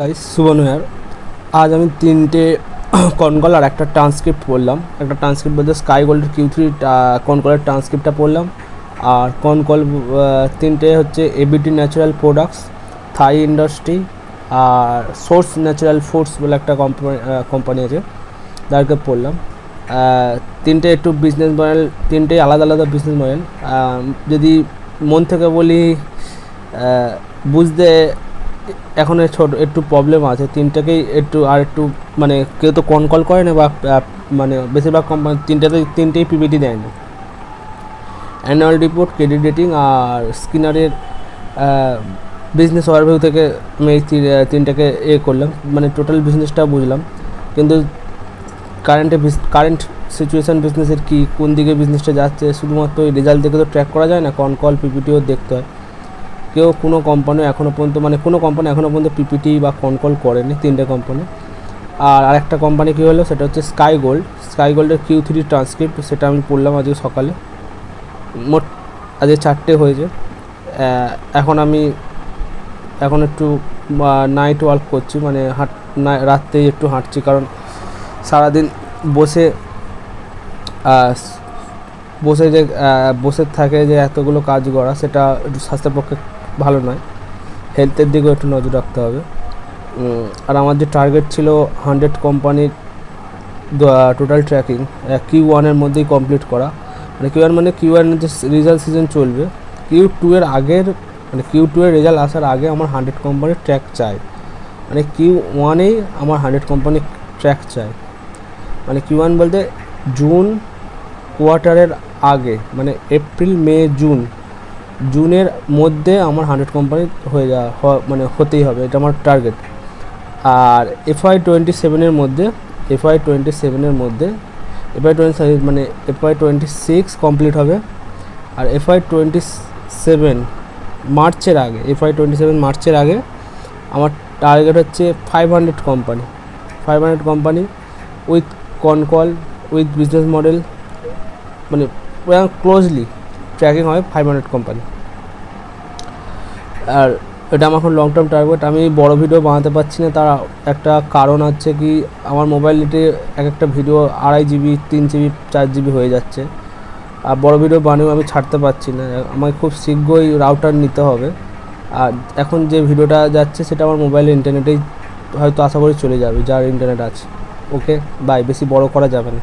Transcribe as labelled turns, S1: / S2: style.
S1: Guys শুভ new year. আজ আমি তিনটে কনকল আর একটা ট্রান্সক্রিপ্ট পড়লাম। একটা ট্রান্সক্রিপ্ট বলতে স্কাই গোল্ডের Q3 কনকলের ট্রান্সক্রিপ্টটা পড়লাম। আর কনকল তিনটে হচ্ছে এবিটি ন্যাচারাল প্রোডাক্টস, থাই ইন্ডাস্ট্রি আর সোর্স ন্যাচারাল ফুডস বলে একটা কোম্পানি আছে, তাদেরকে পড়লাম। তিনটে একটু বিজনেস মডেল, তিনটেই আলাদা আলাদা বিজনেস মডেল। যদি মন থেকে বলি, বুঝতে এখন ছোট একটু প্রবলেম আছে। তিনটাকেই একটু মানে কেউ তো কল করে না, বা মানে বেশিরভাগ কোম্পানি তিনটেই পিপিটি দেয় না। অ্যানুয়াল রিপোর্ট, ক্রেডিট রেটিং আর স্কিনারের বিজনেস ওভারভিউ থেকে আমি এই তিনটাকে করলাম, মানে টোটাল বিজনেসটা বুঝলাম। কিন্তু কারেন্ট সিচুয়েশান বিজনেসের কী, কোন দিকে বিজনেসটা যাচ্ছে, শুধুমাত্র এই রেজাল্ট দেখে তো ট্র্যাক করা যায় না, কল পিপিটিও দেখতে হয়। কোনো কোম্পানি এখনও পর্যন্ত পিপিটি বা কল করেনি, তিনটে কোম্পানি। আর আরেকটা কোম্পানি কী হলো, সেটা হচ্ছে স্কাই গোল্ডের Q3 ট্রান্সক্রিপ্ট, সেটা আমি পড়লাম আজকে সকালে। মোট আজকে 4টে হয়েছে। এখন একটু নাইট ওয়ার্ক করছি, মানে রাত্রেই একটু হাঁটছি, কারণ সারাদিন বসে থাকে যে এতগুলো কাজ করা, সেটা একটু স্বাস্থ্যের পক্ষে ভালো নয়। হেলথের দিকেও একটু নজর রাখতে হবে। আর আমার যে টার্গেট ছিল 100 কোম্পানির টোটাল ট্র্যাকিং Q1-এর মধ্যেই কমপ্লিট করা। মানে Q1 যে রেজাল্ট সিজন চলবে, Q2 এর আগের, মানে Q2 এর রেজাল্ট আসার আগে আমার 100 কোম্পানির ট্র্যাক চাই। মানে Q1-এই আমার 100 কোম্পানির ট্র্যাক চাই। মানে Q1 বলতে জুন কোয়ার্টারের আগে, মানে এপ্রিল মে জুনের মধ্যে আমার 100 কোম্পানি মানে হতেই হবে, এটা আমার টার্গেট। আর FY27-এর মধ্যে মানে FY26 কমপ্লিট হবে। আর FY27 মার্চের আগে আমার টার্গেট হচ্ছে 500 company with call with business model, মানে ক্লোজলি ট্র্যাকিং হয় 500 কোম্পানি। আর এটা আমার এখন লং টার্ম টার্গেট। আমি বড় ভিডিও বানাতে পারছি না, তার একটা কারণ আছে কি, আমার মোবাইলটি একটা ভিডিও 2.5 GB 3 GB 4 GB হয়ে যাচ্ছে। আর বড় ভিডিও বানিয়েও আমি ছাড়তে পারছি না, আমাকে খুব শীঘ্রই রাউটার নিতে হবে। আর এখন যে ভিডিওটা যাচ্ছে সেটা আমার মোবাইলের ইন্টারনেটেই হয়তো আশা করি চলে যাবে, যার ইন্টারনেট আছে। ওকে বাই, বেশি বড় করা যাবে না।